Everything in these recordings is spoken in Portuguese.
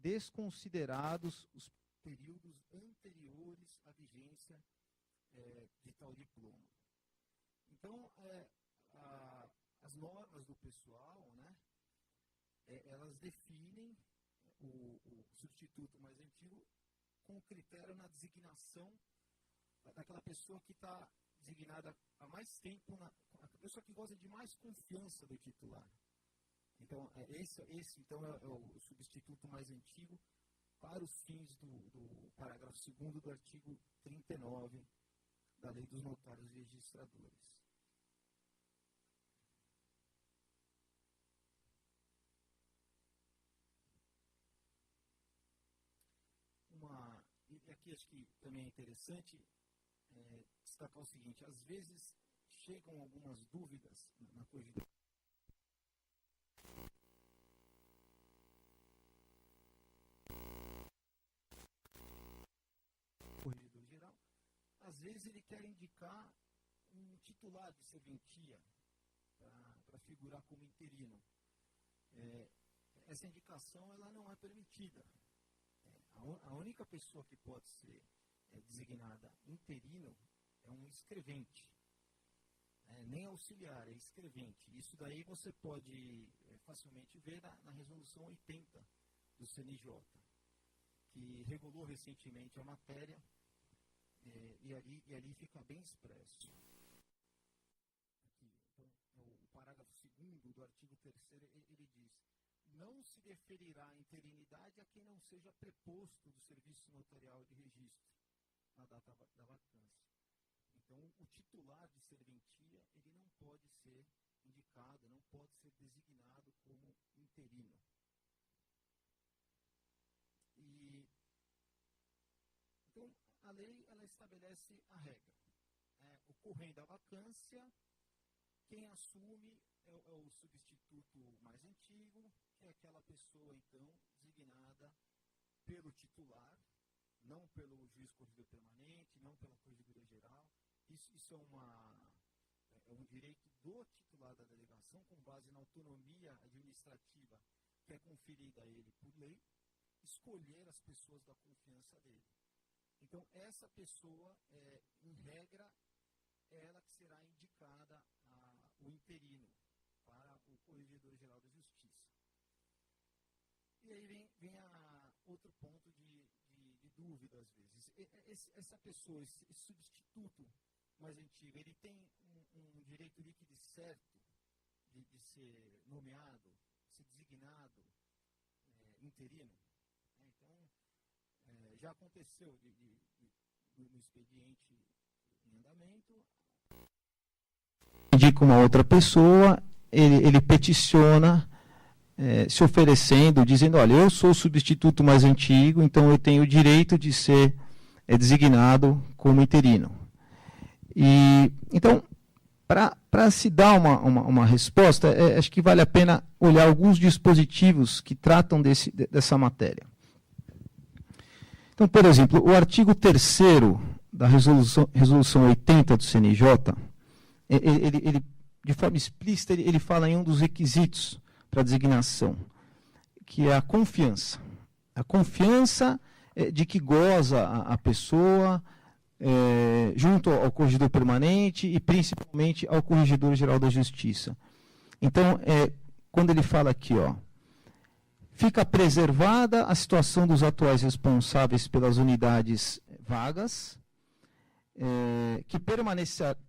desconsiderados os períodos anteriores à vigência de tal diploma. Então, as normas do pessoal, né, elas definem o substituto mais antigo com critério na designação daquela pessoa que está designada há mais tempo, a pessoa que goza de mais confiança do titular. Então, esse então, é o substituto mais antigo para os fins do parágrafo 2º do artigo 39 da Lei dos Notários e Registradores. E aqui acho que também é interessante destacar o seguinte: às vezes chegam algumas dúvidas na corregedoria. Corregedor geral, às vezes ele quer indicar um titular de serventia para figurar como interino. Essa indicação ela não é permitida. A única pessoa que pode ser designada interino é um escrevente. Nem auxiliar, é escrevente. Isso daí você pode facilmente ver na resolução 80 do CNJ, que regulou recentemente a matéria, e ali fica bem expresso. Aqui, então, o parágrafo 2º do artigo 3º, ele diz: não se deferirá a interinidade a quem não seja preposto do serviço notarial de registro na data da vacância. Então, o titular de serventia, ele não pode ser indicado, não pode ser designado como interino. Então, a lei ela estabelece a regra. Ocorrendo a vacância, quem assume é o substituto mais antigo, que é aquela pessoa, então, designada pelo titular, não pelo juiz corregedor permanente, não pela corregedoria geral. Isso é um direito do titular da delegação, com base na autonomia administrativa que é conferida a ele por lei, escolher as pessoas da confiança dele. Então, essa pessoa, em regra, é ela que será indicada o interino para o Corregedor-Geral da Justiça. E aí vem outro ponto de dúvida, às vezes. Essa pessoa, esse substituto mais antigo, ele tem um direito líquido e certo de ser nomeado, ser designado interino? Então, já aconteceu no expediente em andamento, indica uma outra pessoa, ele peticiona, se oferecendo, dizendo: olha, eu sou o substituto mais antigo, então eu tenho o direito de ser designado como interino. Então, para se dar uma resposta, acho que vale a pena olhar alguns dispositivos que tratam dessa matéria. Então, por exemplo, o artigo 3º da resolução 80 do CNJ, ele de forma explícita, ele fala em um dos requisitos para a designação, que é a confiança. A confiança de que goza a pessoa junto ao corregedor permanente e principalmente ao Corregedor-Geral da Justiça. Então, quando ele fala aqui, fica preservada a situação dos atuais responsáveis pelas unidades vagas, que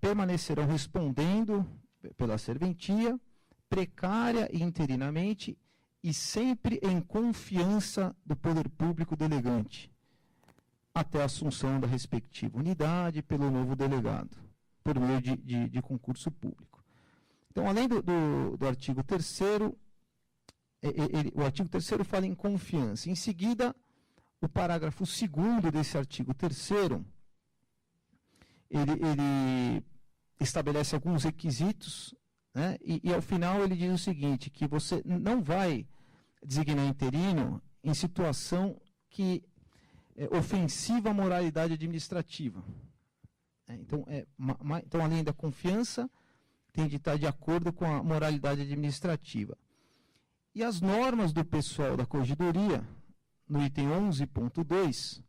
permanecerão respondendo pela serventia, precária e interinamente, e sempre em confiança do poder público delegante, até a assunção da respectiva unidade pelo novo delegado, por meio de concurso público. Então, além do artigo 3º, o artigo 3º fala em confiança. Em seguida, o parágrafo 2º desse artigo 3º, ele estabelece alguns requisitos, né? E ao final ele diz o seguinte, que você não vai designar interino em situação que é ofensiva à moralidade administrativa. Então, além da confiança, tem de estar de acordo com a moralidade administrativa. E as normas do pessoal da corregedoria, no item 11.2,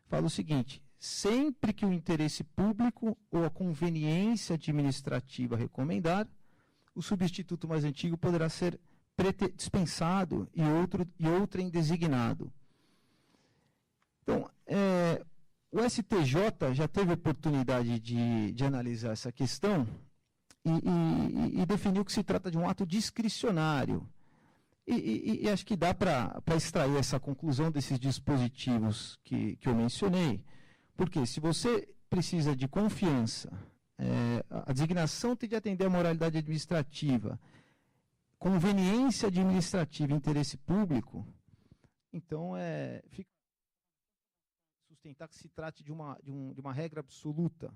fala o seguinte: sempre que o interesse público ou a conveniência administrativa recomendar, o substituto mais antigo poderá ser dispensado e outrem designado. Então, o STJ já teve a oportunidade de analisar essa questão e definiu que se trata de um ato discricionário. E acho que dá para extrair essa conclusão desses dispositivos que eu mencionei, porque se você precisa de confiança, a designação tem de atender à moralidade administrativa, conveniência administrativa e interesse público, então fica sustentar que se trate de uma regra absoluta.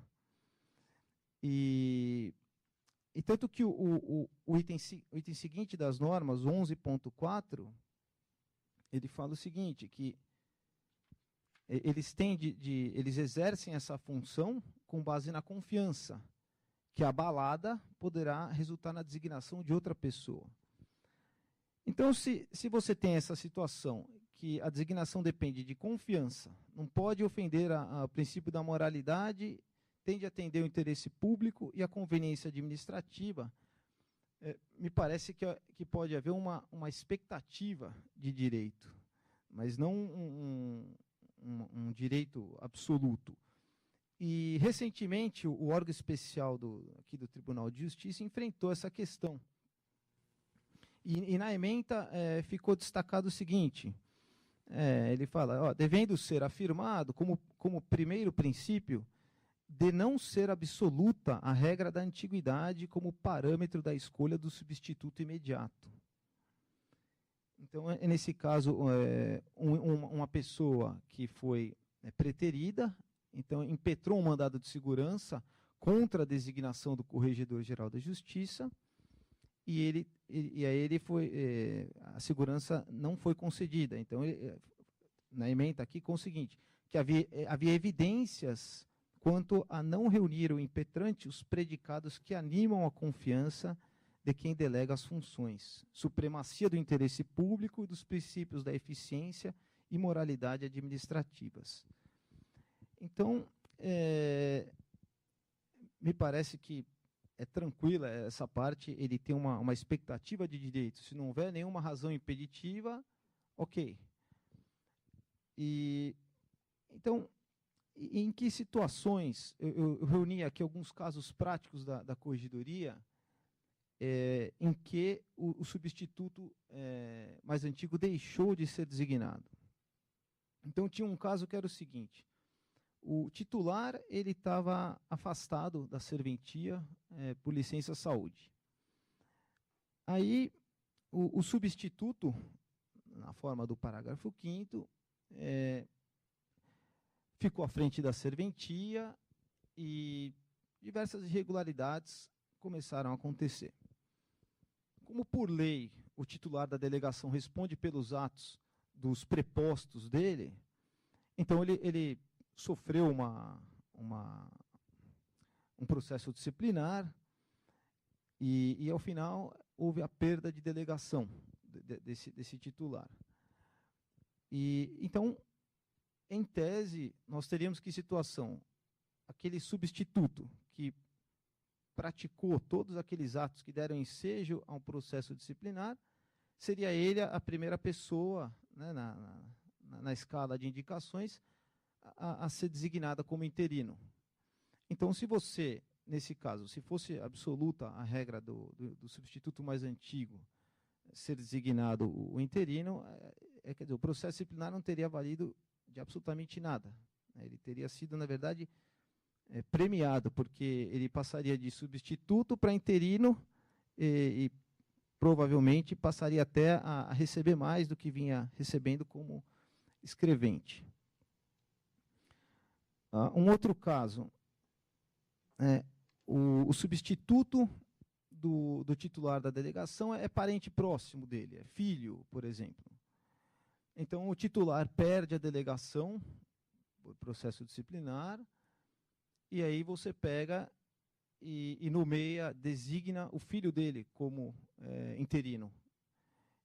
E tanto que o item seguinte das normas, 11.4, ele fala o seguinte, que eles exercem essa função com base na confiança, que abalada poderá resultar na designação de outra pessoa. Então, se você tem essa situação, que a designação depende de confiança, não pode ofender o princípio da moralidade, tem de atender o interesse público e a conveniência administrativa, me parece que pode haver uma expectativa de direito, mas não um direito absoluto. E, recentemente, o órgão especial aqui do Tribunal de Justiça enfrentou essa questão. E na ementa ficou destacado o seguinte, ele fala, devendo ser afirmado como primeiro princípio de não ser absoluta a regra da antiguidade como parâmetro da escolha do substituto imediato. Então, nesse caso, uma pessoa que foi preterida, então impetrou um mandado de segurança contra a designação do Corregedor-Geral da Justiça, e a segurança não foi concedida. Então, na ementa aqui, com o seguinte, que havia evidências quanto a não reunir o impetrante os predicados que animam a confiança de quem delega as funções, supremacia do interesse público e dos princípios da eficiência e moralidade administrativas. Então, me parece que é tranquila essa parte, ele tem uma expectativa de direito. Se não houver nenhuma razão impeditiva, ok. Então, em que situações, eu reuni aqui alguns casos práticos da corregedoria, em que o substituto mais antigo deixou de ser designado. Então, tinha um caso que era o seguinte, o titular ele estava afastado da serventia por licença saúde. Aí, o substituto, na forma do parágrafo 5º, ficou à frente da serventia e diversas irregularidades começaram a acontecer. Como por lei o titular da delegação responde pelos atos dos prepostos dele, então ele sofreu um processo disciplinar e, ao final, houve a perda de delegação desse titular. Então, em tese, nós teríamos que situação, aquele substituto que praticou todos aqueles atos que deram ensejo a um processo disciplinar, seria ele a primeira pessoa, né, na escala de indicações, a ser designada como interino. Então, se você, nesse caso, se fosse absoluta a regra do substituto mais antigo ser designado o interino, quer dizer, o processo disciplinar não teria valido de absolutamente nada. Ele teria sido, na verdade, premiado, porque ele passaria de substituto para interino e provavelmente passaria até a receber mais do que vinha recebendo como escrevente. Um outro caso, o substituto do titular da delegação é parente próximo dele, é filho, por exemplo. Então, o titular perde a delegação por processo disciplinar, e aí você pega e nomeia, designa o filho dele como interino.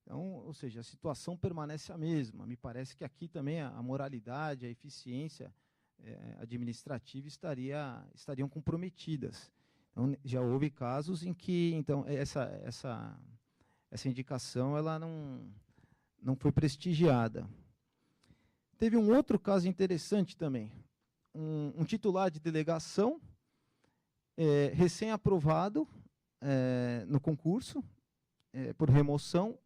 Então, ou seja, a situação permanece a mesma. Me parece que aqui também a moralidade, a eficiência administrativa estariam comprometidas. Então, já houve casos em que então, essa indicação ela não foi prestigiada. Teve um outro caso interessante também. Um titular de delegação, recém-aprovado no concurso, por remoção,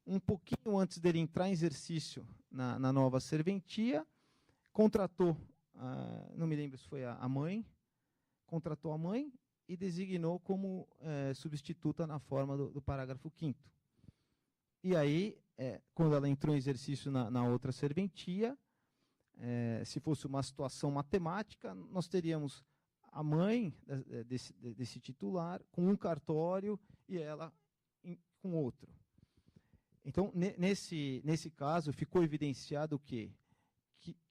um pouquinho antes dele entrar em exercício na nova serventia, contratou, não me lembro se foi a mãe, contratou a mãe e designou como substituta na forma do parágrafo 5º. E aí, quando ela entrou em exercício na outra serventia, se fosse uma situação matemática, nós teríamos a mãe desse titular com um cartório e ela com outro. Então, nesse caso, ficou evidenciado o quê?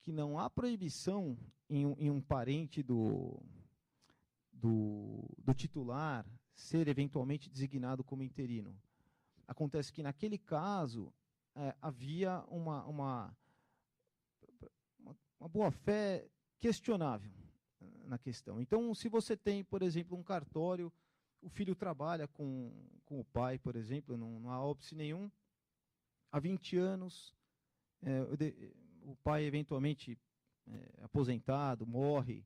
Que não há proibição em um parente do titular ser eventualmente designado como interino. Acontece que, naquele caso, havia uma boa-fé questionável na questão. Então, se você tem, por exemplo, um cartório, o filho trabalha com o pai, por exemplo, não há óbice nenhum, há 20 anos, o pai eventualmente aposentado, morre,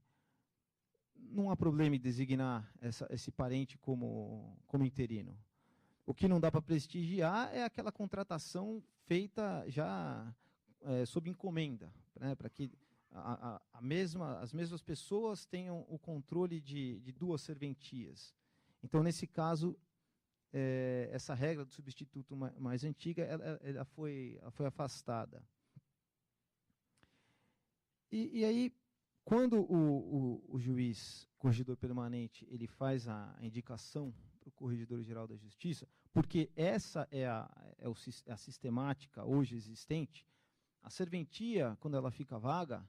não há problema em designar esse parente como interino. O que não dá para prestigiar é aquela contratação feita já sob encomenda, né, para que as mesmas pessoas tenham o controle de duas serventias. Então, nesse caso, essa regra do substituto mais antiga ela foi afastada. E aí, quando o juiz corregedor permanente ele faz a indicação para o Corregedor-Geral da Justiça, porque essa é a sistemática hoje existente, a serventia, quando ela fica vaga,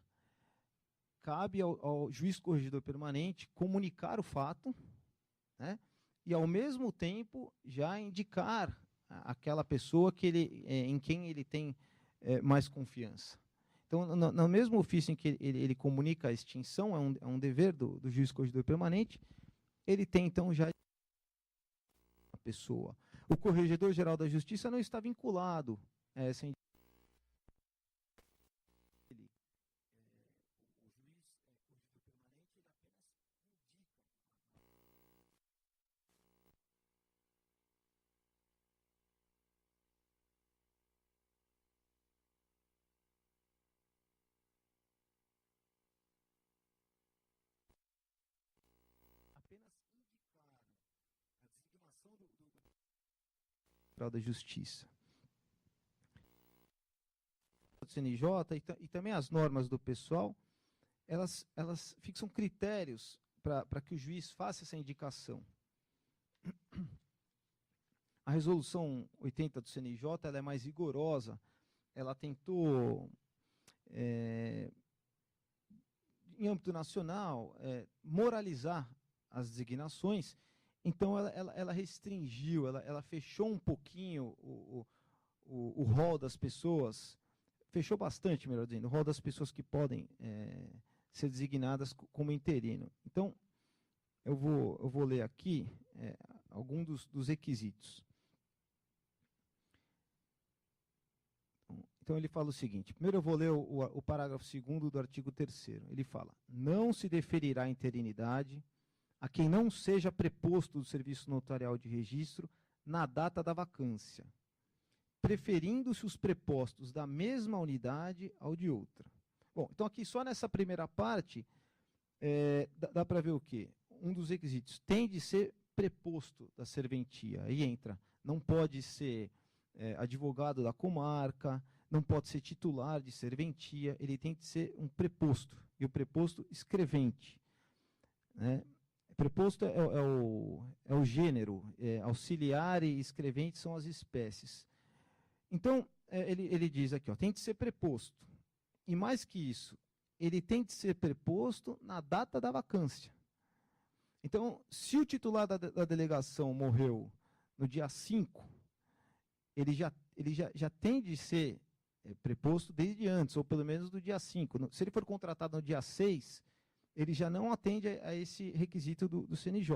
cabe ao juiz corregedor permanente comunicar o fato, né, e, ao mesmo tempo, já indicar aquela pessoa em quem ele tem mais confiança. Então, no mesmo ofício em que ele comunica a extinção, é um dever do juiz corregedor permanente, ele tem, então, já a pessoa. O Corregedor-Geral da Justiça não está vinculado a essa indicação. Apenas indicar a designação do da Justiça. Do CNJ e também as normas do pessoal, elas fixam critérios para que o juiz faça essa indicação. A resolução 80 do CNJ ela é mais rigorosa, ela tentou, em âmbito nacional, moralizar as designações, então ela restringiu, ela fechou um pouquinho o rol das pessoas, fechou bastante, melhor dizendo, o rol das pessoas que podem ser designadas como interino. Então, eu vou ler aqui alguns dos requisitos. Então, ele fala o seguinte, primeiro eu vou ler o parágrafo 2º do artigo 3º. Ele fala, não se deferirá interinidade a quem não seja preposto do serviço notarial de registro na data da vacância, preferindo-se os prepostos da mesma unidade ao de outra. Bom, então aqui só nessa primeira parte, dá para ver o quê? Um dos requisitos tem de ser preposto da serventia. Aí entra, não pode ser advogado da comarca, não pode ser titular de serventia, ele tem que ser um preposto, e o preposto escrevente. Né? Preposto é o gênero, auxiliar e escrevente são as espécies. Então, ele diz aqui, tem de ser preposto. E mais que isso, ele tem de ser preposto na data da vacância. Então, se o titular da delegação morreu no dia 5, ele ele já tem de ser preposto desde antes, ou pelo menos do dia 5. Se ele for contratado no dia 6, ele já não atende a esse requisito do CNJ.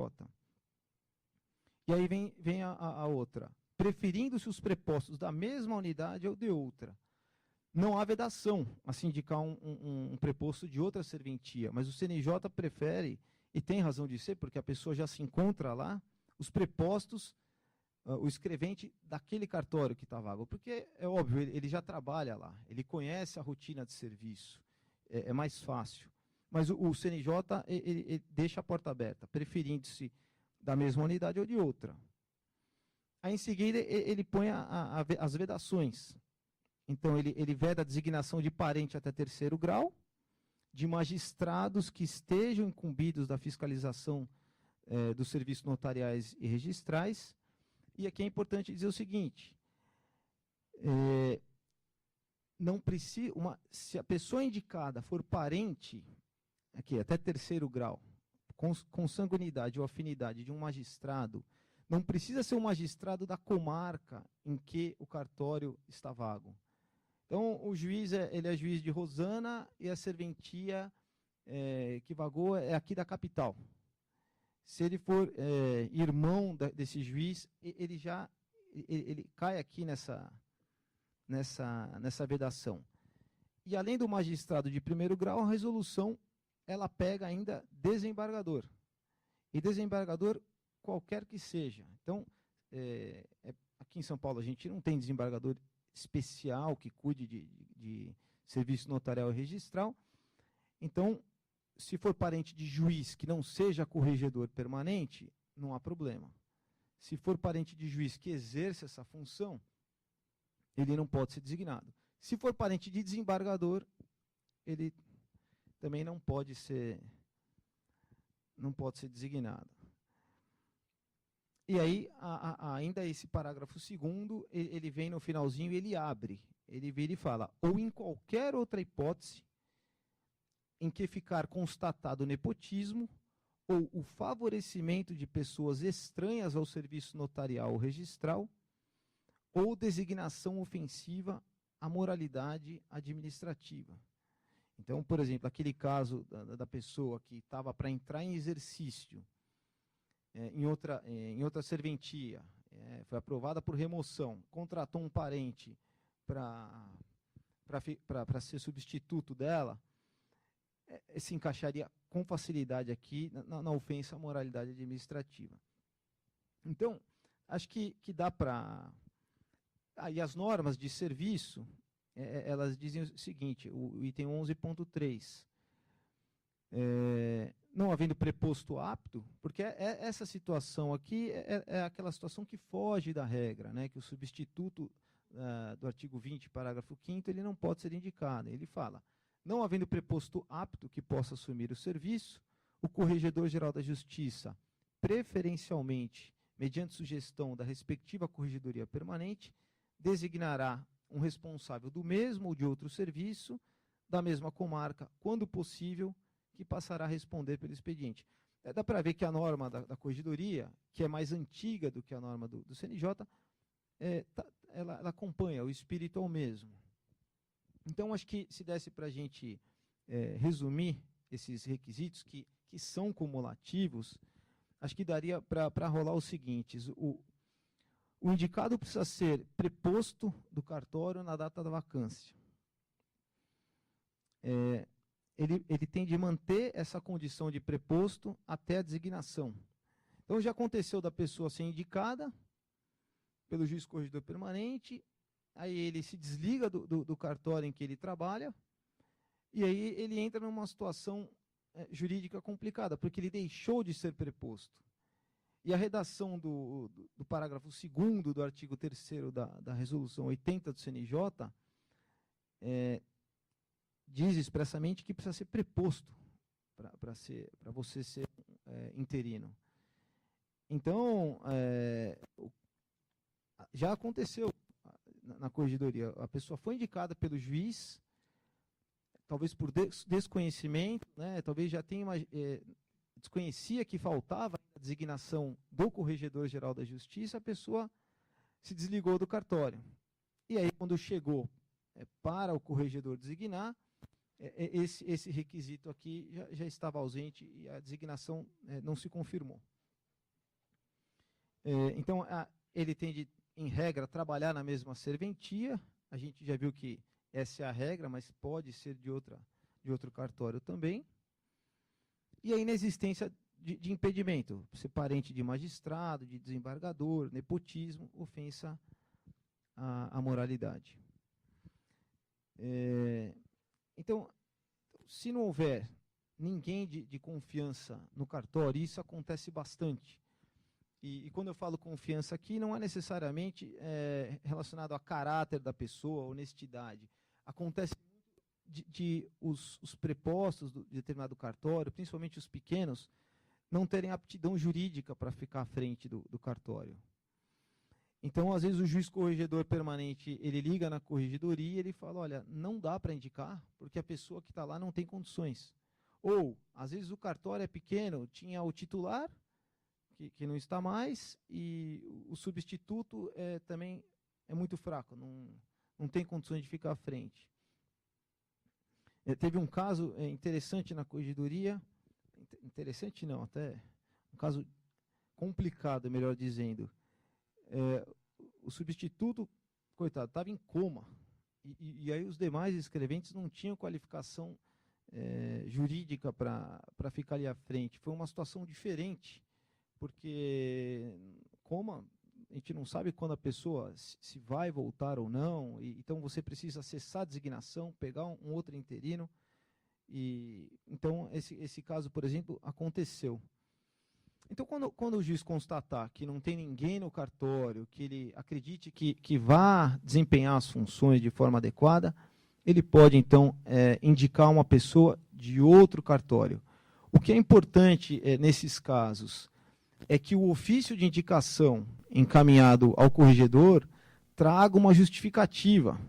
E aí vem a outra. Preferindo-se os prepostos da mesma unidade ou de outra. Não há vedação a se indicar um preposto de outra serventia, mas o CNJ prefere, e tem razão de ser, porque a pessoa já se encontra lá, os prepostos, o escrevente daquele cartório que está vago. Porque, é óbvio, ele já trabalha lá, ele conhece a rotina de serviço, é mais fácil. Mas o CNJ ele deixa a porta aberta, preferindo-se da mesma unidade ou de outra. Aí, em seguida, ele põe as vedações. Então, ele veda a designação de parente até 3º grau, de magistrados que estejam incumbidos da fiscalização dos serviços notariais e registrais. E aqui é importante dizer o seguinte, não precisa, se a pessoa indicada for parente, aqui até 3º grau, com sanguinidade ou afinidade de um magistrado, não precisa ser um magistrado da comarca em que o cartório está vago. Então, o juiz ele é juiz de Rosana e a serventia que vagou é aqui da capital. Se ele for irmão desse juiz, ele cai aqui nessa vedação. E além do magistrado de 1º grau, a resolução ela pega ainda desembargador. E desembargador qualquer que seja. Então, aqui em São Paulo a gente não tem desembargador especial que cuide de serviço notarial e registral. Então, se for parente de juiz que não seja corregedor permanente, não há problema. Se for parente de juiz que exerce essa função, ele não pode ser designado. Se for parente de desembargador, ele também não pode ser designado. E aí, ainda esse parágrafo 2º, ele vem no finalzinho e ele abre. Ele vira e fala, ou em qualquer outra hipótese em que ficar constatado nepotismo ou o favorecimento de pessoas estranhas ao serviço notarial ou registral ou designação ofensiva à moralidade administrativa. Então, por exemplo, aquele caso da pessoa que estava para entrar em exercício em outra serventia, foi aprovada por remoção, contratou um parente para ser substituto dela, se encaixaria com facilidade aqui na ofensa à moralidade administrativa. Então, acho que dá para... E as normas de serviço, elas dizem o seguinte, o item 11.3, não havendo preposto apto, porque essa situação aqui é aquela situação que foge da regra, né, que o substituto do artigo 20, parágrafo 5º, ele não pode ser indicado. Ele fala, não havendo preposto apto que possa assumir o serviço, o Corregedor-Geral da Justiça, preferencialmente, mediante sugestão da respectiva Corregedoria Permanente, designará um responsável do mesmo ou de outro serviço, da mesma comarca, quando possível, que passará a responder pelo expediente. Dá para ver que a norma da Corregedoria, que é mais antiga do que a norma do CNJ, ela acompanha, o espírito é o mesmo. Então, acho que se desse para a gente resumir esses requisitos, que são cumulativos, acho que daria para rolar os seguintes. O indicado precisa ser preposto do cartório na data da vacância. Ele tem de manter essa condição de preposto até a designação. Então, já aconteceu da pessoa ser indicada pelo juiz corregedor permanente, aí ele se desliga do cartório em que ele trabalha, e aí ele entra numa situação jurídica complicada, porque ele deixou de ser preposto. E a redação do parágrafo 2º do artigo 3º da resolução 80 do CNJ diz expressamente que precisa ser preposto para você ser interino. Então, já aconteceu na corregedoria, a pessoa foi indicada pelo juiz, talvez por desconhecimento, né, talvez já tenha desconhecia que faltava a designação do Corregedor-Geral da Justiça, a pessoa se desligou do cartório. E aí, quando chegou para o corregedor designar, esse requisito aqui já estava ausente e a designação não se confirmou. Então, ele tem de, em regra, trabalhar na mesma serventia. A gente já viu que essa é a regra, mas pode ser de outro cartório também. E a inexistência de impedimento, ser parente de magistrado, de desembargador, nepotismo, ofensa à moralidade. Então, se não houver ninguém de confiança no cartório, isso acontece bastante. E quando eu falo confiança aqui, não é necessariamente relacionado a caráter da pessoa, honestidade. Acontece os prepostos de determinado cartório, principalmente os pequenos, não terem aptidão jurídica para ficar à frente do cartório. Então, às vezes, o juiz corregedor permanente, ele liga na corregedoria e ele fala, olha, não dá para indicar, porque a pessoa que está lá não tem condições. Ou, às vezes, o cartório é pequeno, tinha o titular, que não está mais, e o substituto também é muito fraco, não tem condições de ficar à frente. Teve um caso interessante na corregedoria, interessante não, até um caso complicado, melhor dizendo. O substituto, coitado, estava em coma, e aí os demais escreventes não tinham qualificação jurídica para ficar ali à frente. Foi uma situação diferente, porque coma, a gente não sabe quando a pessoa se vai voltar ou não, então você precisa acessar a designação, pegar um outro interino. Então, esse caso, por exemplo, aconteceu. Então, quando o juiz constatar que não tem ninguém no cartório, que ele acredite que vá desempenhar as funções de forma adequada, ele pode, então, indicar uma pessoa de outro cartório. O que é importante nesses casos é que o ofício de indicação encaminhado ao corregedor traga uma justificativa,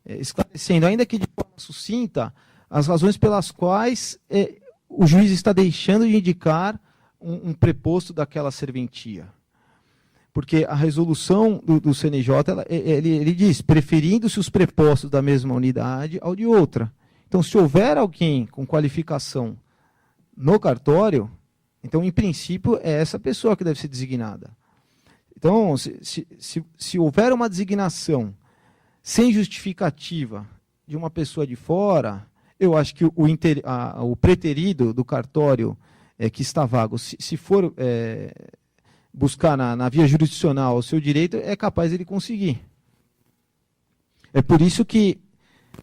esclarecendo, ainda que de forma sucinta, as razões pelas quais o juiz está deixando de indicar um preposto daquela serventia. Porque a resolução do CNJ, ele diz, preferindo-se os prepostos da mesma unidade ao de outra. Então, se houver alguém com qualificação no cartório, então, em princípio, é essa pessoa que deve ser designada. Então, se houver uma designação sem justificativa de uma pessoa de fora, eu acho que o preterido do cartório que está vago, se for buscar na via jurisdicional o seu direito, é capaz de ele conseguir. É por isso que,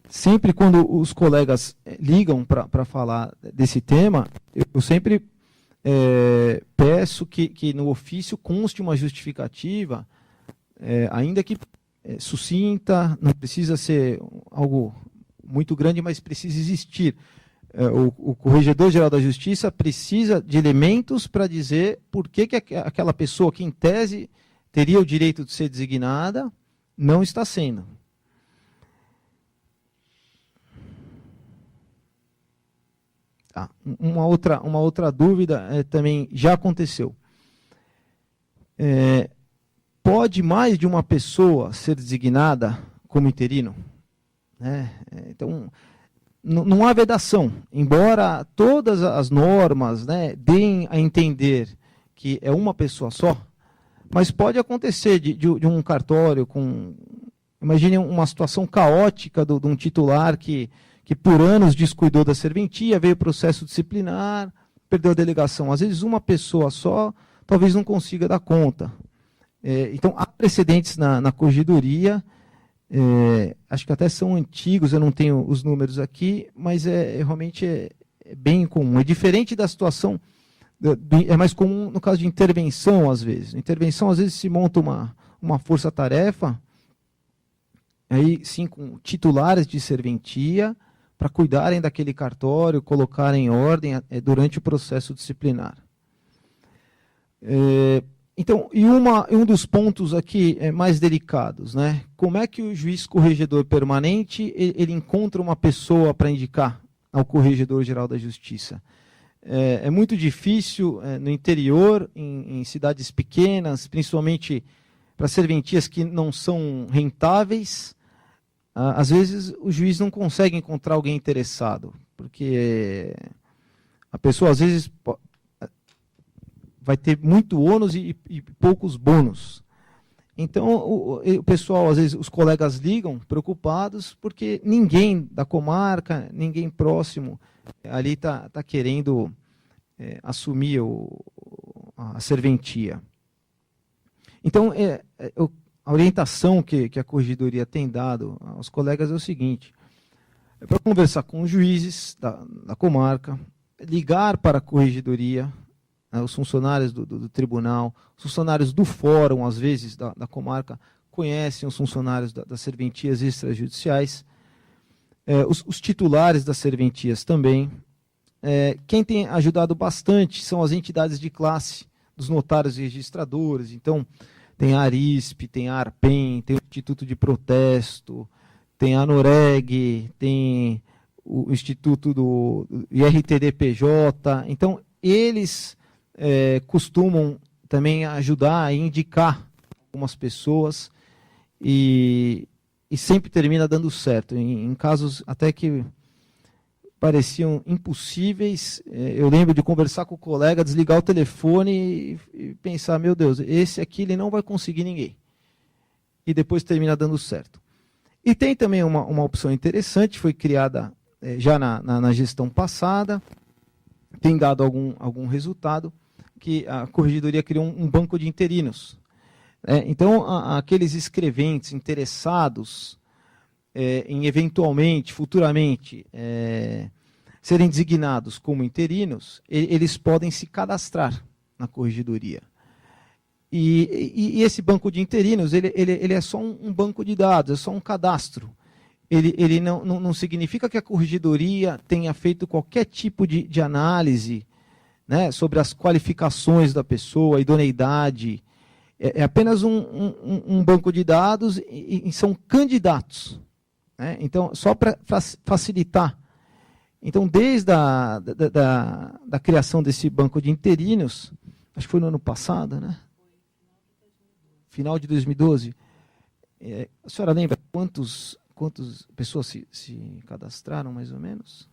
sempre quando os colegas ligam para falar desse tema, eu sempre peço que no ofício conste uma justificativa, ainda que sucinta, não precisa ser algo muito grande, mas precisa existir. O Corregedor-Geral da Justiça precisa de elementos para dizer por que aquela pessoa que, em tese, teria o direito de ser designada, não está sendo. Uma outra dúvida também já aconteceu. Pode mais de uma pessoa ser designada como interino? Então, não há vedação, embora todas as normas deem a entender que é uma pessoa só, mas pode acontecer de um cartório com... Imagine uma situação caótica de um titular que por anos descuidou da serventia, veio processo disciplinar, perdeu a delegação. Às vezes uma pessoa só talvez não consiga dar conta. Então, há precedentes na corregedoria, acho que até são antigos, eu não tenho os números aqui, mas realmente é bem comum. É diferente da situação, é mais comum no caso de intervenção, às vezes. Intervenção, às vezes, se monta uma força-tarefa, aí sim, com titulares de serventia, para cuidarem daquele cartório, colocarem em ordem durante o processo disciplinar. Então, um dos pontos aqui mais delicados, como é que o juiz corregedor permanente ele encontra uma pessoa para indicar ao Corregedor-Geral da Justiça? É muito difícil no interior, em cidades pequenas, principalmente para serventias que não são rentáveis, às vezes o juiz não consegue encontrar alguém interessado, porque a pessoa às vezes vai ter muito ônus e poucos bônus. Então o pessoal, às vezes, os colegas ligam preocupados porque ninguém da comarca, ninguém próximo ali está querendo assumir a serventia. Então, a orientação que a corregedoria tem dado aos colegas é o seguinte: é para conversar com os juízes da comarca, ligar para a corregedoria, os funcionários do tribunal, os funcionários do fórum, às vezes, da comarca, conhecem os funcionários das serventias extrajudiciais, os titulares das serventias também. Quem tem ajudado bastante são as entidades de classe dos notários e registradores. Então, tem a Arisp, tem a Arpen, tem o Instituto de Protesto, tem a Noreg, tem o Instituto do IRTDPJ. Então, eles costumam também ajudar a indicar algumas pessoas e sempre termina dando certo. Em casos até que pareciam impossíveis, eu lembro de conversar com o colega, desligar o telefone e pensar, meu Deus, esse aqui ele não vai conseguir ninguém. E depois termina dando certo. E tem também uma opção interessante, foi criada já na gestão passada, tem dado algum resultado, que a corregedoria criou um banco de interinos. Então, aqueles escreventes interessados em eventualmente, futuramente, serem designados como interinos, eles podem se cadastrar na corregedoria. E esse banco de interinos, ele é só um banco de dados, é só um cadastro. Ele não significa que a corregedoria tenha feito qualquer tipo de análise, né, sobre as qualificações da pessoa, a idoneidade. É apenas um banco de dados e são candidatos. Então, só para facilitar. Então, desde da criação desse banco de interinos, acho que foi no ano passado, né? Final de 2012. A senhora lembra quantas pessoas se cadastraram, mais ou menos?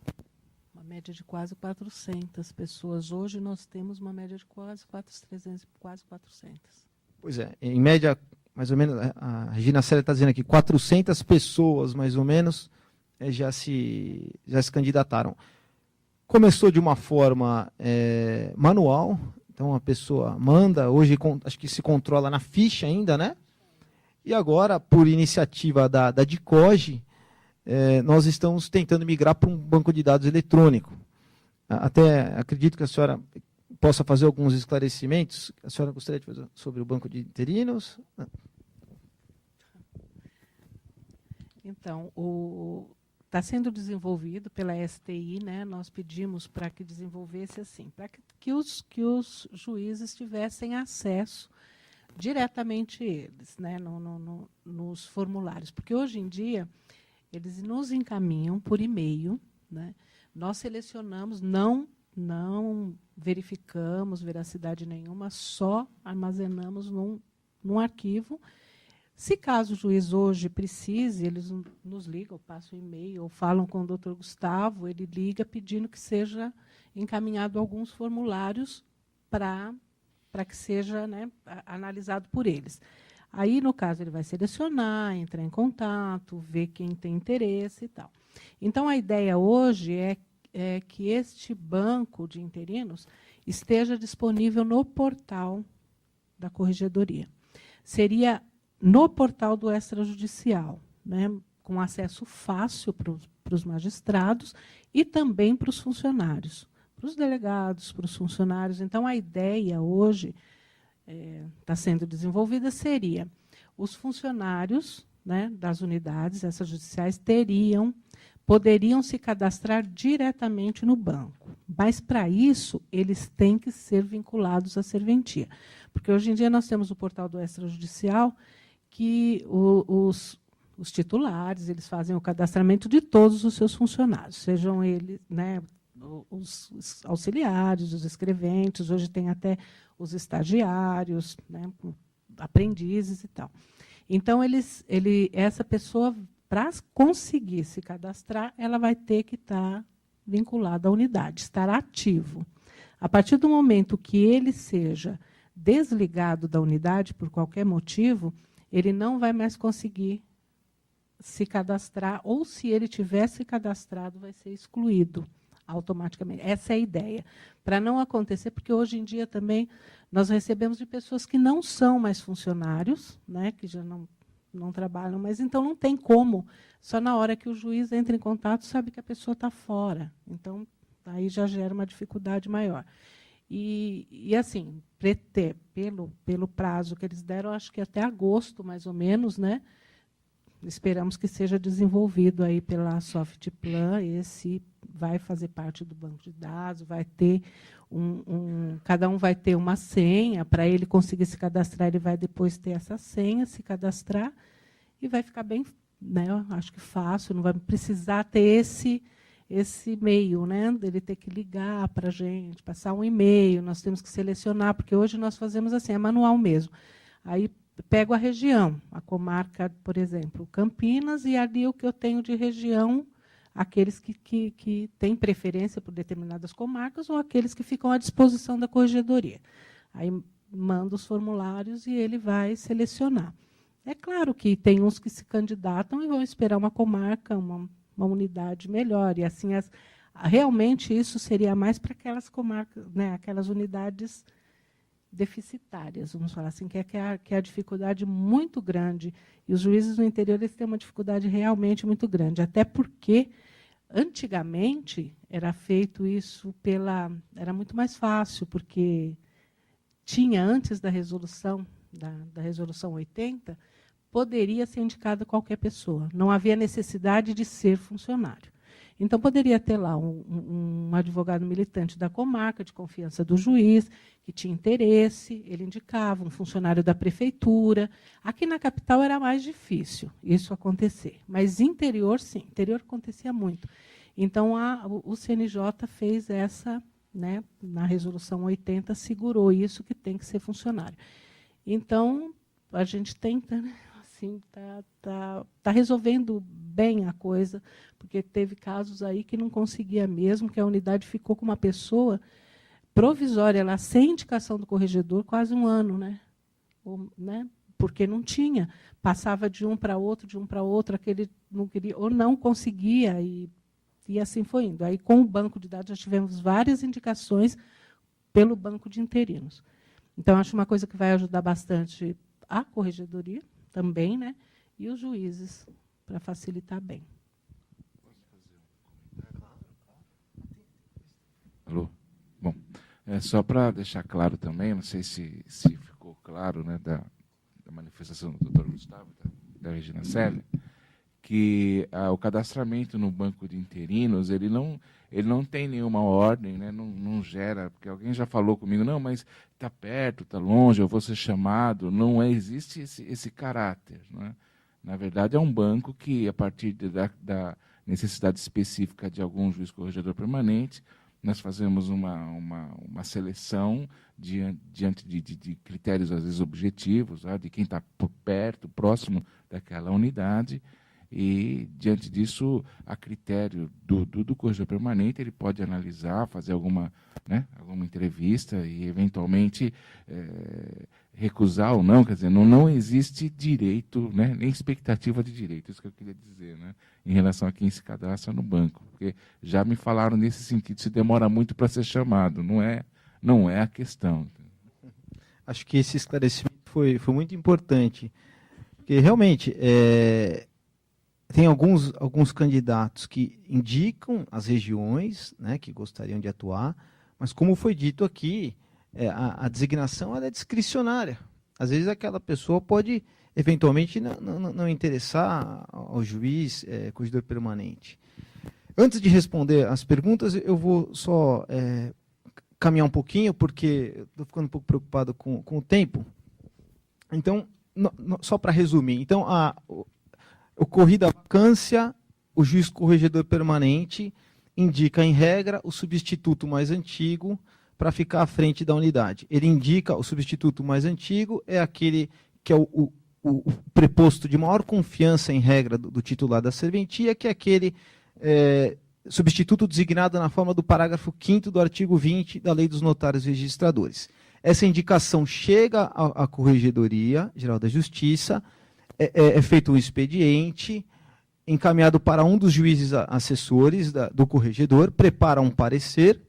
Uma média de quase 400 pessoas. Hoje nós temos uma média de quase 400. Pois é, em média, mais ou menos, a Regina Célia está dizendo aqui, 400 pessoas, mais ou menos, já se candidataram. Começou de uma forma manual, então a pessoa manda, hoje acho que se controla na ficha ainda, né? E agora, por iniciativa da DICOGE, nós estamos tentando migrar para um banco de dados eletrônico. Até acredito que a senhora possa fazer alguns esclarecimentos. A senhora gostaria de fazer sobre o banco de interinos? Então, está sendo desenvolvido pela STI, né? Nós pedimos para que desenvolvesse assim, para que os juízes tivessem acesso diretamente eles, né? Nos formulários, porque hoje em dia eles nos encaminham por e-mail, né? Nós selecionamos, não verificamos veracidade nenhuma, só armazenamos num arquivo. Se caso o juiz hoje precise, eles nos ligam, passam um e-mail, ou falam com o doutor Gustavo, ele liga pedindo que seja encaminhado alguns formulários para que seja, né, analisado por eles. Aí, no caso, ele vai selecionar, entrar em contato, ver quem tem interesse e tal. Então, a ideia hoje é que este banco de interinos esteja disponível no portal da corregedoria. Seria no portal do extrajudicial, né, com acesso fácil para os magistrados e também para os funcionários, para os delegados, para os funcionários. Então, a ideia hoje está sendo desenvolvida seria os funcionários, né, das unidades extrajudiciais poderiam se cadastrar diretamente no banco. Mas, para isso, eles têm que ser vinculados à serventia. Porque, hoje em dia, nós temos o portal do extrajudicial, que os titulares eles fazem o cadastramento de todos os seus funcionários, sejam eles, né, os auxiliares, os escreventes, hoje tem até os estagiários, né, aprendizes e tal. Então, essa pessoa, para conseguir se cadastrar, ela vai ter que estar vinculada à unidade, estar ativo. A partir do momento que ele seja desligado da unidade, por qualquer motivo, ele não vai mais conseguir se cadastrar, ou se ele tivesse cadastrado, vai ser excluído automaticamente. Essa é a ideia. Para não acontecer, porque hoje em dia também nós recebemos de pessoas que não são mais funcionários, né, que já não trabalham, mas então não tem como. Só na hora que o juiz entra em contato, sabe que a pessoa está fora. Então, aí já gera uma dificuldade maior. E assim, pelo prazo que eles deram, acho que até agosto, mais ou menos, né? Esperamos que seja desenvolvido aí pela Softplan. Esse vai fazer parte do banco de dados, vai ter cada um vai ter uma senha. Para ele conseguir se cadastrar, ele vai depois ter essa senha, se cadastrar, e vai ficar bem, né, acho que fácil, não vai precisar ter esse e-mail, né, dele ter que ligar para a gente, passar um e-mail, nós temos que selecionar, porque hoje nós fazemos assim, é manual mesmo. Aí pego a região, a comarca, por exemplo, Campinas, e ali o que eu tenho de região, aqueles que têm preferência por determinadas comarcas ou aqueles que ficam à disposição da corregedoria. Aí mando os formulários e ele vai selecionar. É claro que tem uns que se candidatam e vão esperar uma comarca, uma unidade melhor. E assim, realmente isso seria mais para aquelas comarcas, né, aquelas unidades deficitárias, vamos falar assim, que é a dificuldade muito grande. E os juízes no interior eles têm uma dificuldade realmente muito grande, até porque, antigamente, era feito isso era muito mais fácil, porque tinha, antes da resolução, da resolução 80, poderia ser indicada qualquer pessoa. Não havia necessidade de ser funcionário. Então, poderia ter lá um advogado militante da comarca, de confiança do juiz, que tinha interesse, ele indicava um funcionário da prefeitura. Aqui na capital era mais difícil isso acontecer, mas interior, sim, interior acontecia muito. Então, o CNJ fez essa, né, na resolução 80, segurou isso, que tem que ser funcionário. Então, a gente tenta, né, assim, tá resolvendo bem a coisa, porque teve casos aí que não conseguia mesmo, que a unidade ficou com uma pessoa provisória, lá, sem indicação do corregedor, quase um ano, né? Porque não tinha. Passava de um para outro, aquele não queria, ou não conseguia, e assim foi indo. Aí, com o banco de dados, já tivemos várias indicações pelo banco de interinos. Então, acho uma coisa que vai ajudar bastante a corregedoria também, né? E os juízes, para facilitar bem. Alô? Bom, só para deixar claro também, não sei se ficou claro, né, da manifestação do Dr. Gustavo, da Regina Célia, que o cadastramento no banco de interinos, ele não tem nenhuma ordem, né, não gera, porque alguém já falou comigo, não, mas está perto, está longe, eu vou ser chamado, não existe esse caráter, né? Na verdade, é um banco que, a partir da necessidade específica de algum juiz corregedor permanente, nós fazemos uma seleção diante de critérios, às vezes, objetivos, de quem está perto, próximo daquela unidade, e, diante disso, a critério do corregedor permanente, ele pode analisar, fazer alguma entrevista e, eventualmente, recusar ou não. Quer dizer, não existe direito, né, nem expectativa de direito, isso que eu queria dizer, né, em relação a quem se cadastra no banco. Porque já me falaram nesse sentido, se demora muito para ser chamado, não é a questão. Acho que esse esclarecimento foi muito importante, porque, realmente, tem alguns candidatos que indicam as regiões, né, que gostariam de atuar, mas, como foi dito aqui, a designação ela é discricionária. Às vezes aquela pessoa pode, eventualmente, não interessar ao juiz, corregedor permanente. Antes de responder as perguntas, eu vou só caminhar um pouquinho, porque estou ficando um pouco preocupado com o tempo. Então, só para resumir, então, ocorrida a vacância, o juiz corregedor permanente indica, em regra, o substituto mais antigo para ficar à frente da unidade. Ele indica o substituto mais antigo, é aquele que é o preposto de maior confiança em regra do titular da serventia, que é aquele substituto designado na forma do parágrafo 5º do artigo 20 da Lei dos Notários e Registradores. Essa indicação chega à Corregedoria Geral da Justiça, é feito um expediente, encaminhado para um dos juízes assessores do corregedor, prepara um parecer,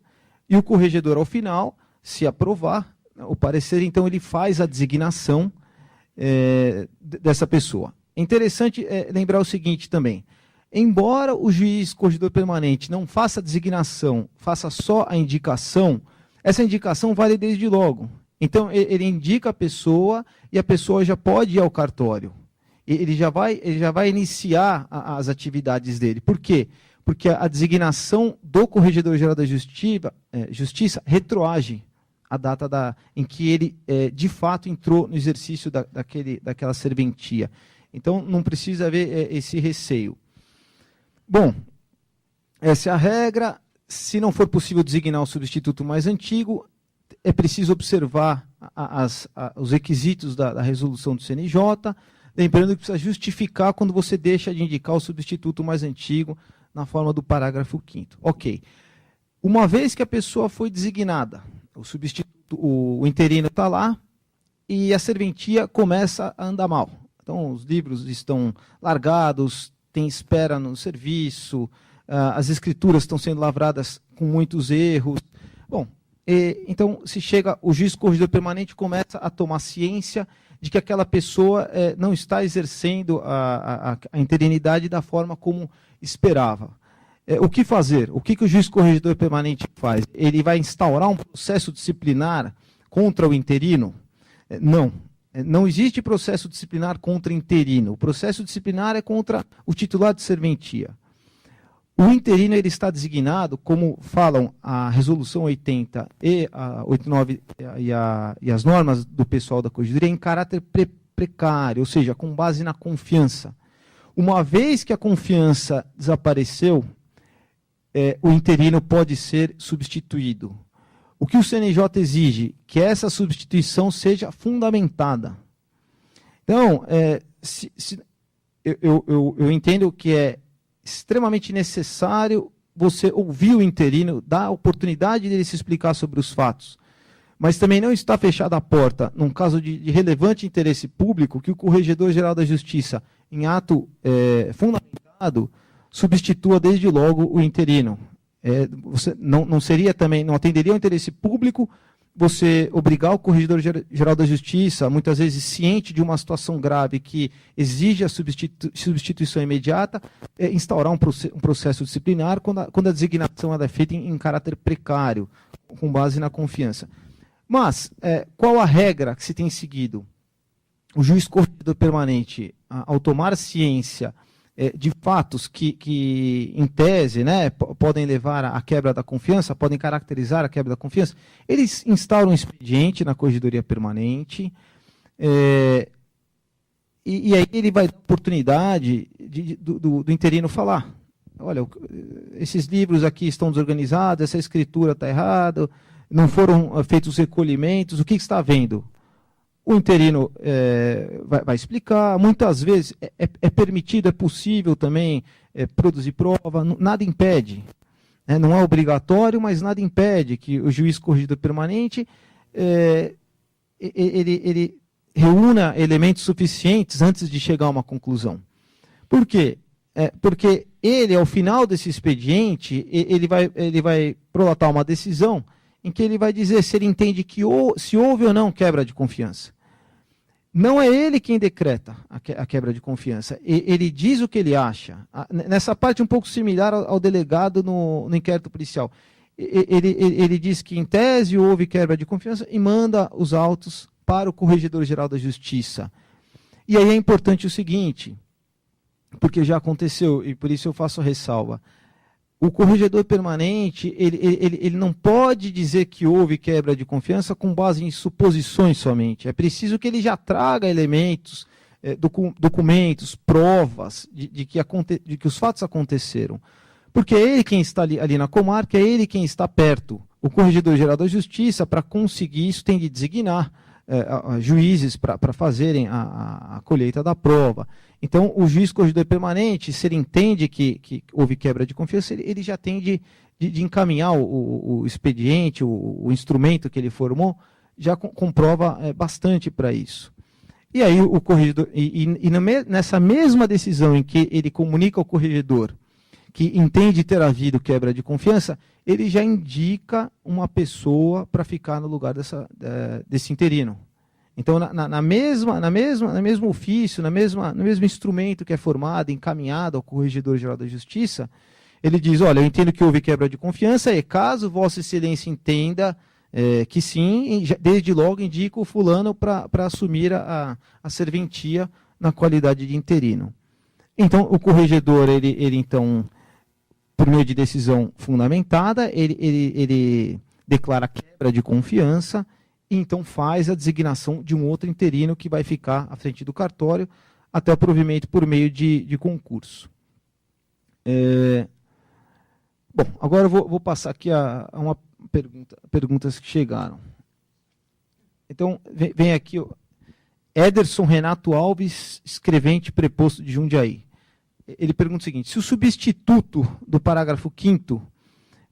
e o corregedor, ao final, se aprovar o parecer, então ele faz a designação dessa pessoa. É interessante lembrar o seguinte também: embora o juiz corregedor permanente não faça a designação, faça só a indicação, essa indicação vale desde logo. Então, ele indica a pessoa e a pessoa já pode ir ao cartório. Ele já vai iniciar as atividades dele. Por quê? Porque a designação do Corregedor-Geral da Justiça retroage a data em que ele, de fato, entrou no exercício daquela serventia. Então, não precisa haver esse receio. Bom, essa é a regra. Se não for possível designar o substituto mais antigo, é preciso observar os requisitos da resolução do CNJ, lembrando que precisa justificar quando você deixa de indicar o substituto mais antigo na forma do parágrafo 5º. Ok. Uma vez que a pessoa foi designada, o interino está lá e a serventia começa a andar mal. Então, os livros estão largados, tem espera no serviço, as escrituras estão sendo lavradas com muitos erros. Bom, então, o juiz corregedor permanente começa a tomar ciência de que aquela pessoa não está exercendo a interinidade da forma como esperava. O que fazer? O que o juiz corregedor permanente faz? Ele vai instaurar um processo disciplinar contra o interino? Não. Não existe processo disciplinar contra interino. O processo disciplinar é contra o titular de serventia. O interino ele está designado, como falam a Resolução 80 e a 89 e as normas do pessoal da Corregedoria, em caráter precário, ou seja, com base na confiança. Uma vez que a confiança desapareceu, o interino pode ser substituído. O que o CNJ exige? Que essa substituição seja fundamentada. Então, eu entendo que é extremamente necessário você ouvir o interino, dar a oportunidade dele se explicar sobre os fatos. Mas também não está fechada a porta, num caso de relevante interesse público, que o Corregedor-Geral da Justiça, em ato fundamentado, substitua desde logo o interino. Você não seria também, não atenderia ao interesse público você obrigar o Corregedor-Geral da Justiça, muitas vezes ciente de uma situação grave que exige a substituição imediata, instaurar um processo disciplinar quando a designação ela é feita em caráter precário, com base na confiança. Mas, qual a regra que se tem seguido? O juiz corregedor permanente, ao tomar ciência de fatos que em tese, podem levar à quebra da confiança, podem caracterizar a quebra da confiança, eles instauram um expediente na Corregedoria Permanente, e aí ele vai dar oportunidade do interino falar. Olha, esses livros aqui estão desorganizados, essa escritura está errada, não foram feitos recolhimentos, o que está vendo? O interino vai explicar, muitas vezes é permitido, é possível também produzir prova, nada impede. Não é obrigatório, mas nada impede que o juiz corregedor permanente ele reúna elementos suficientes antes de chegar a uma conclusão. Por quê? Porque ele, ao final desse expediente, ele vai prolatar uma decisão em que ele vai dizer se ele entende que se houve ou não quebra de confiança. Não é ele quem decreta a quebra de confiança. Ele diz o que ele acha. Nessa parte um pouco similar ao delegado no inquérito policial. Ele diz que, em tese, houve quebra de confiança e manda os autos para o Corregedor-Geral da Justiça. E aí é importante o seguinte, porque já aconteceu, e por isso eu faço a ressalva. O corregedor permanente, ele não pode dizer que houve quebra de confiança com base em suposições somente. É preciso que ele já traga elementos, documentos, provas de que os fatos aconteceram. Porque é ele quem está ali na comarca, é ele quem está perto. o Corregedor-Geral da Justiça, para conseguir isso, tem de designar juízes para fazerem a colheita da prova. Então, o juiz corregedor permanente, se ele entende que houve quebra de confiança, ele já tem de encaminhar o expediente, o instrumento que ele formou, já comprova bastante para isso. E aí o corregedor, nessa mesma decisão em que ele comunica ao corregedor que entende ter havido quebra de confiança, ele já indica uma pessoa para ficar no lugar desse interino. Então, no mesmo ofício, no mesmo instrumento que é formado, encaminhado ao Corregedor-Geral da Justiça, ele diz, olha, eu entendo que houve quebra de confiança, e caso Vossa Excelência entenda que sim, desde logo indico o fulano para assumir a serventia na qualidade de interino. Então, o corregedor, ele então, por meio de decisão fundamentada, ele declara quebra de confiança e então faz a designação de um outro interino que vai ficar à frente do cartório até o provimento por meio de concurso. Bom, agora eu vou passar aqui a uma perguntas que chegaram. Então, vem aqui o Ederson Renato Alves, escrevente preposto de Jundiaí. Ele pergunta o seguinte: se o substituto do parágrafo 5º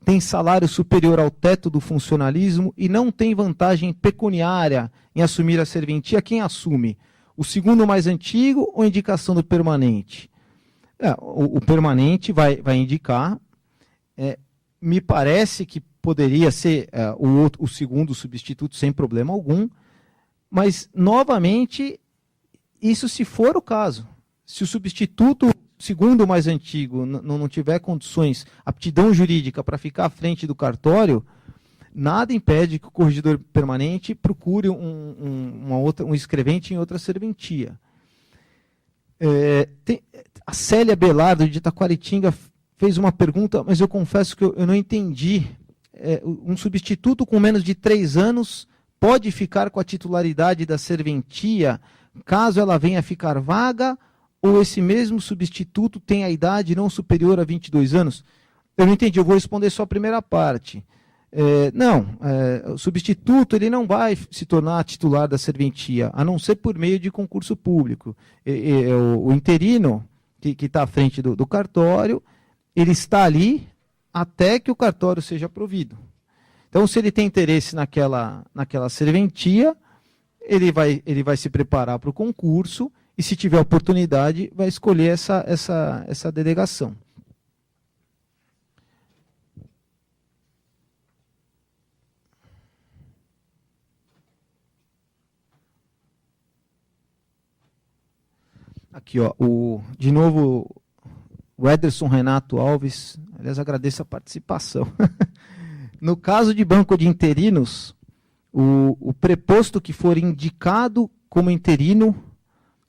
tem salário superior ao teto do funcionalismo e não tem vantagem pecuniária em assumir a serventia, quem assume? O segundo mais antigo ou a indicação do permanente? O permanente vai indicar. Me parece que poderia ser o segundo substituto sem problema algum, mas, novamente, isso se for o caso. Se o substituto segundo mais antigo não tiver condições, aptidão jurídica para ficar à frente do cartório, nada impede que o corregedor permanente procure um escrevente em outra serventia. A Célia Belardo, de Itaquaritinga, fez uma pergunta, mas eu confesso que eu não entendi. Um substituto com menos de 3 anos pode ficar com a titularidade da serventia caso ela venha a ficar vaga, ou esse mesmo substituto tem a idade não superior a 22 anos? Eu não entendi, eu vou responder só a primeira parte. O substituto ele não vai se tornar titular da serventia, a não ser por meio de concurso público. O interino, que está à frente do cartório, ele está ali até que o cartório seja provido. Então, se ele tem interesse naquela serventia, ele vai se preparar para o concurso e, se tiver oportunidade, vai escolher essa delegação. Aqui, ó, de novo, o Ederson Renato Alves, aliás, agradeço a participação. No caso de banco de interinos, o preposto que for indicado como interino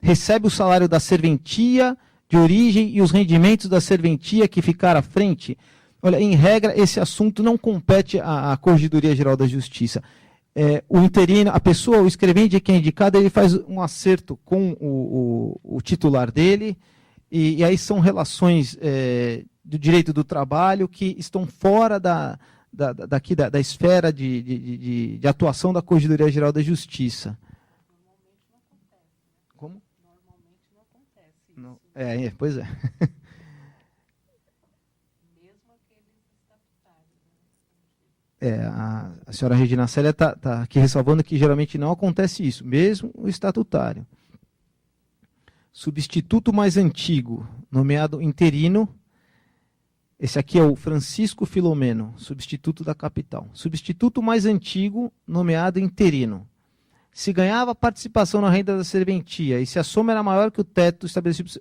recebe o salário da serventia de origem e os rendimentos da serventia que ficar à frente. Olha, em regra, esse assunto não compete à Corregedoria-Geral da Justiça. O interino, a pessoa, o escrevente que é indicado, ele faz um acerto com o titular dele, e aí são relações do direito do trabalho que estão fora da esfera de atuação da Corregedoria-Geral da Justiça. Como? Normalmente não acontece isso. Pois é. Mesmo aqueles estatutários. A senhora Regina Célia está aqui ressalvando que geralmente não acontece isso, mesmo o estatutário. Substituto mais antigo, nomeado interino. Esse aqui é o Francisco Filomeno, substituto da capital. Substituto mais antigo, nomeado interino. Se ganhava participação na renda da serventia e se a soma era maior que o teto estabelecido...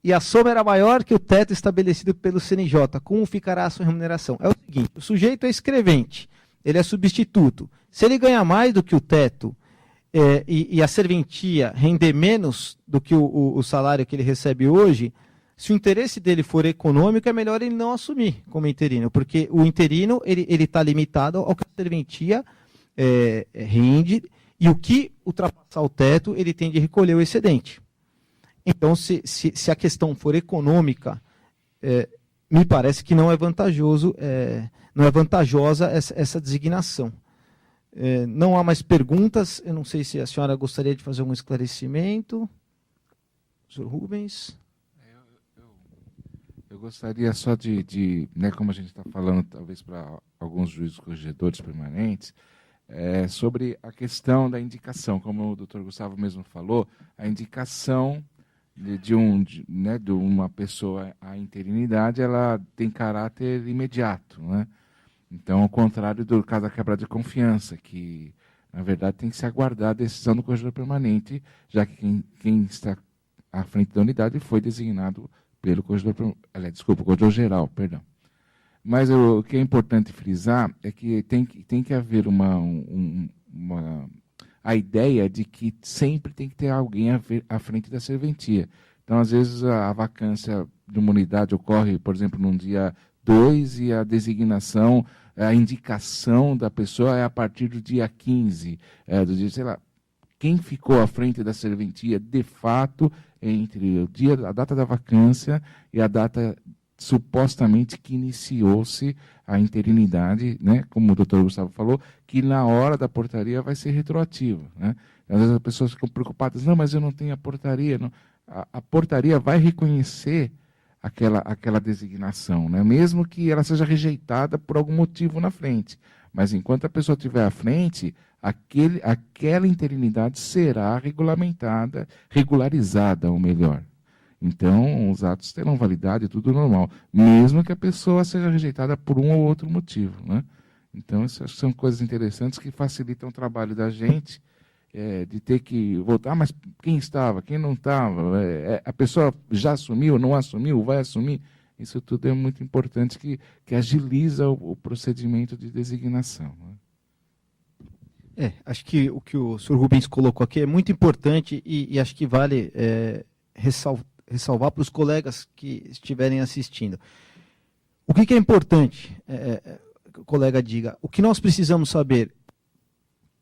E a soma era maior que o teto estabelecido pelo CNJ, como ficará a sua remuneração? É o seguinte, o sujeito é escrevente, ele é substituto. Se ele ganha mais do que o teto e a serventia render menos do que o salário que ele recebe hoje, se o interesse dele for econômico, é melhor ele não assumir como interino, porque o interino ele está limitado ao que a serventia rende, e o que ultrapassar o teto, ele tem de recolher o excedente. Então, se a questão for econômica, me parece que não é vantajoso, não é vantajosa essa designação. Não há mais perguntas. Eu não sei se a senhora gostaria de fazer algum esclarecimento. Sr. Rubens. Eu gostaria só de né, como a gente está falando, talvez para alguns juízes corregedores permanentes, sobre a questão da indicação. Como o doutor Gustavo mesmo falou, a indicação de uma pessoa à interinidade, ela tem caráter imediato, né? Então, ao contrário do caso da quebra de confiança, que, na verdade, tem que se aguardar a decisão do corregedor permanente, já que quem está à frente da unidade foi designado pelo corregedor, corregedor geral, perdão. Mas o que é importante frisar é que tem que haver a ideia de que sempre tem que ter alguém à frente da serventia. Então, às vezes, a vacância de uma unidade ocorre, por exemplo, num dia 2 e a designação, a indicação da pessoa é a partir do dia 15, do dia, sei lá. Quem ficou à frente da serventia, de fato, entre a data da vacância e a data supostamente que iniciou-se a interinidade, né, como o doutor Gustavo falou, que na hora da portaria vai ser retroativa, né? Às vezes as pessoas ficam preocupadas, não, mas eu não tenho a portaria. Não. A portaria vai reconhecer aquela designação, né? Mesmo que ela seja rejeitada por algum motivo na frente. Mas enquanto a pessoa estiver à frente, aquela interinidade será regularizada, ou melhor. Então, os atos terão validade, tudo normal, mesmo que a pessoa seja rejeitada por um ou outro motivo, né? Então, essas são coisas interessantes que facilitam o trabalho da gente, de ter que voltar, mas quem estava, quem não estava, a pessoa já assumiu, não assumiu, vai assumir. Isso tudo é muito importante, que agiliza o procedimento de designação, né? Acho que o que o Sr. Rubens colocou aqui é muito importante e acho que vale ressalvar para os colegas que estiverem assistindo. O que é importante, que o colega diga, o que nós precisamos saber,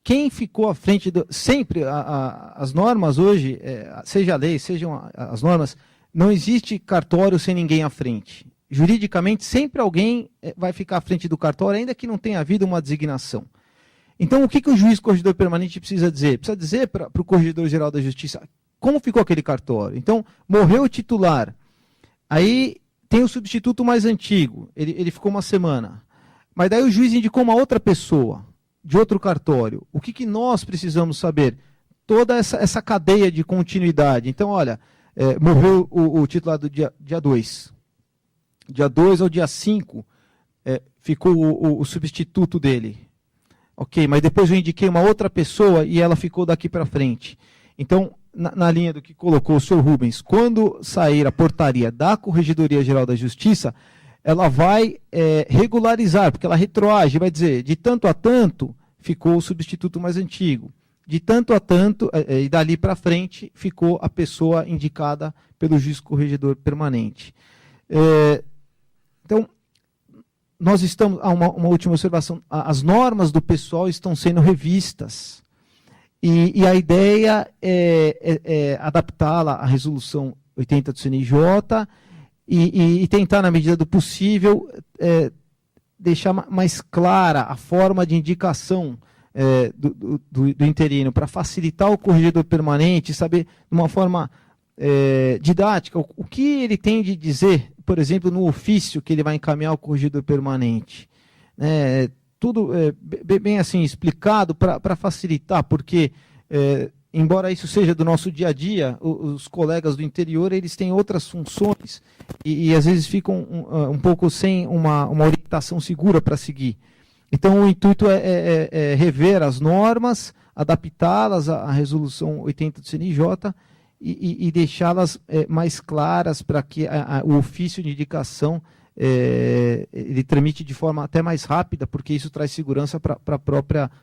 quem ficou à frente, sempre as normas hoje, seja a lei, sejam as normas, não existe cartório sem ninguém à frente. Juridicamente, sempre alguém vai ficar à frente do cartório, ainda que não tenha havido uma designação. Então, o que o juiz corregedor permanente precisa dizer? Precisa dizer para o Corregedor-Geral da Justiça como ficou aquele cartório. Então, morreu o titular, aí tem o substituto mais antigo, ele ficou uma semana, mas daí o juiz indicou uma outra pessoa, de outro cartório. O que nós precisamos saber? Toda essa cadeia de continuidade. Então, olha, morreu o titular do dia 2. Dia 2 ao dia 5, ficou o substituto dele. Ok, mas depois eu indiquei uma outra pessoa e ela ficou daqui para frente. Então, na linha do que colocou o senhor Rubens, quando sair a portaria da Corregedoria Geral da Justiça, ela vai regularizar, porque ela retroage, vai dizer, de tanto a tanto ficou o substituto mais antigo, de tanto a tanto, e dali para frente, ficou a pessoa indicada pelo juiz corregedor permanente. Então, nós estamos, uma última observação, as normas do pessoal estão sendo revistas, e a ideia é adaptá-la à resolução 80 do CNJ, e tentar, na medida do possível, deixar mais clara a forma de indicação do interino, para facilitar o corregedor permanente, saber de uma forma didática o que ele tem de dizer, por exemplo, no ofício que ele vai encaminhar ao corregedor permanente. Tudo bem assim explicado para facilitar, porque embora isso seja do nosso dia a dia, os colegas do interior eles têm outras funções e às vezes ficam um pouco sem uma orientação segura para seguir. Então, o intuito é rever as normas, adaptá-las à resolução 80 do CNJ e deixá-las mais claras para que o ofício de indicação ele tramite de forma até mais rápida, porque isso traz segurança para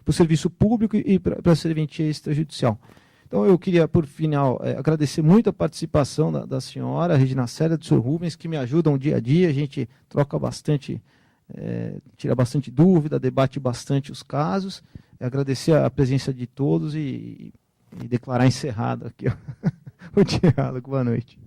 o serviço público e para a serventia extrajudicial. Então, eu queria, por final, agradecer muito a participação da senhora Regina Célia, do senhor Rubens, que me ajudam dia a dia, a gente troca bastante, tira bastante dúvida, debate bastante os casos. Agradecer a presença de todos e declarar encerrado aqui o diálogo. Boa noite.